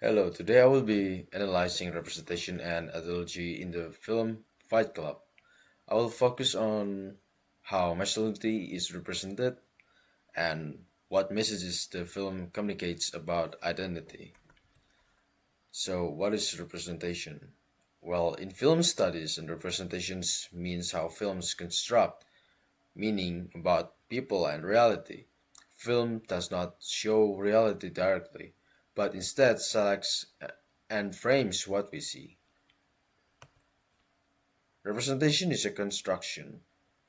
Hello, today I will be analyzing representation and ideology in the film Fight Club. I will focus on how masculinity is represented and what messages the film communicates about identity. So, what is representation? Well, in film studies, and representations means how films construct meaning about people and reality. Film does not show reality directly, but instead selects and frames what we see. Representation is a construction.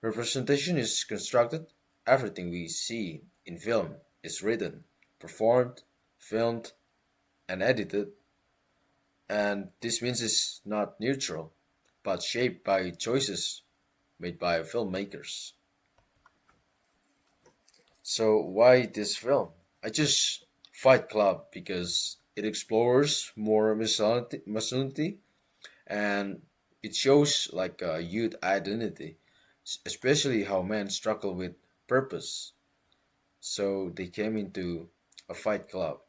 Representation is constructed. Everything we see in film is written, performed, filmed, and edited, and this means it's not neutral, but shaped by choices made by filmmakers. So why this film? I just Fight Club because it explores more masculinity and it shows like a youth identity, especially how men struggle with purpose. So they came into a fight club,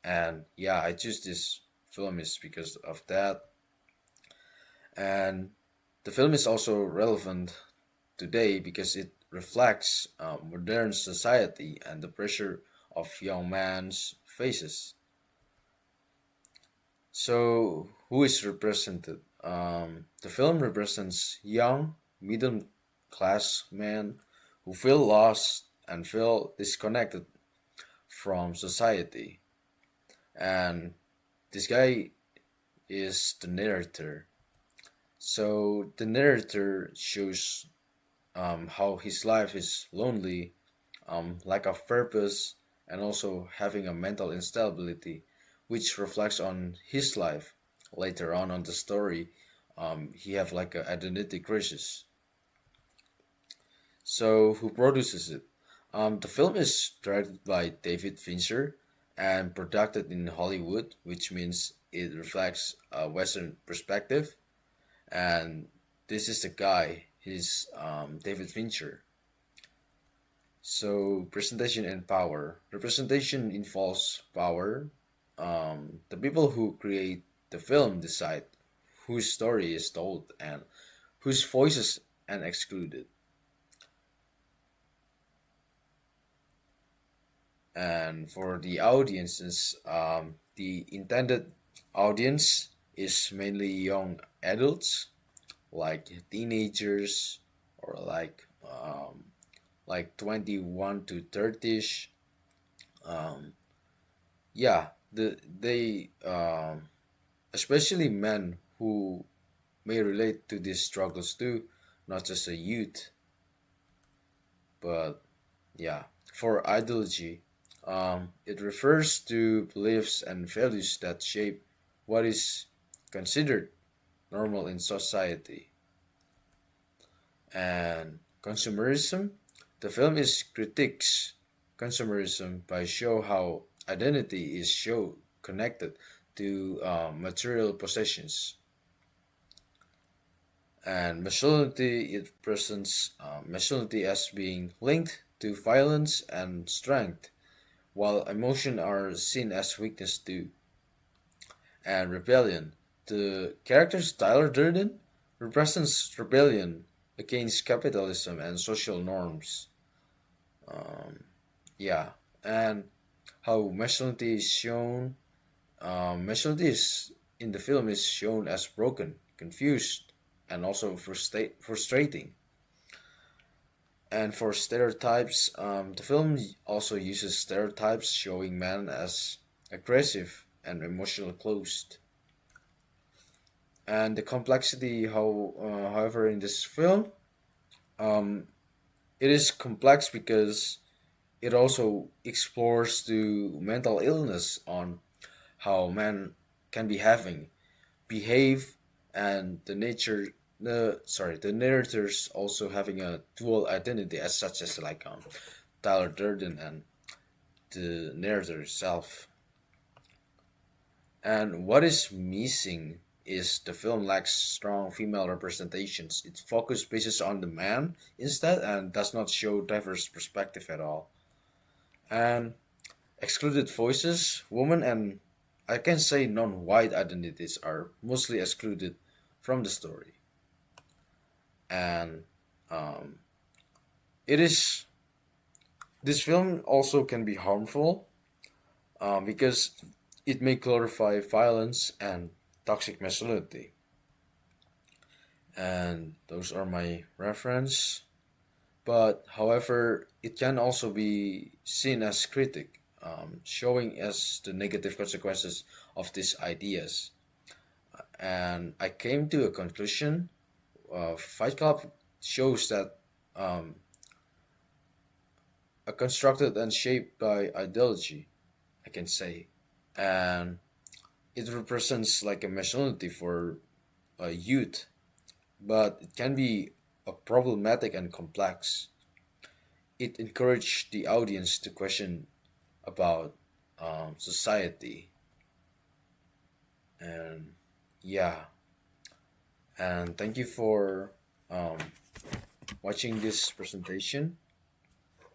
and yeah, I choose this film is because of that. And the film is also relevant today because it reflects modern society and the pressure of young man's faces. So, who is represented? The film represents young, middle class men who feel lost and feel disconnected from society. And this guy is the narrator. So, the narrator shows how his life is lonely, lack of purpose, and also having a mental instability, which reflects on his life. Later on the story, he have like a identity crisis. So who produces it? The film is directed by David Fincher and produced in Hollywood, which means it reflects a Western perspective. And this is the guy. He's David Fincher. So, presentation and power. Representation involves power. The people who create the film decide whose story is told and whose voices are excluded. And for the audiences, the intended audience is mainly young adults, like teenagers or like 21 to 30ish. Um, yeah, they especially men who may relate to these struggles too, not just a youth, but yeah. For ideology, it refers to beliefs and values that shape what is considered normal in society. And consumerism, the film is critiques consumerism by show how identity is show connected to material possessions. And masculinity, it presents masculinity as being linked to violence and strength, while emotion are seen as weakness too. And rebellion, the character Tyler Durden represents rebellion against capitalism and social norms. Um, yeah, and how masculinity is shown. Masculinity is in the film is shown as broken, confused, and also frustrating. And for stereotypes, the film also uses stereotypes showing men as aggressive and emotionally closed. And the complexity, however, in this film, um, it is complex because it also explores the mental illness on how men can be having behave and the narrators also having a dual identity as such as like Tyler Durden and the narrator itself. And what is missing is the film lacks strong female representations. Its focus bases on the man instead and does not show diverse perspective at all. And excluded voices, women and I can say non-white identities are mostly excluded from the story, and um, it is this film also can be harmful because it may glorify violence and toxic masculinity, and those are my reference. But however, it can also be seen as critic, showing us the negative consequences of these ideas. And I came to a conclusion. Fight Club shows that um, are constructed and shaped by ideology, I can say, and it represents like a masculinity for youth, but it can be problematic and complex. It encouraged the audience to question about society, and yeah, and thank you for um, watching this presentation.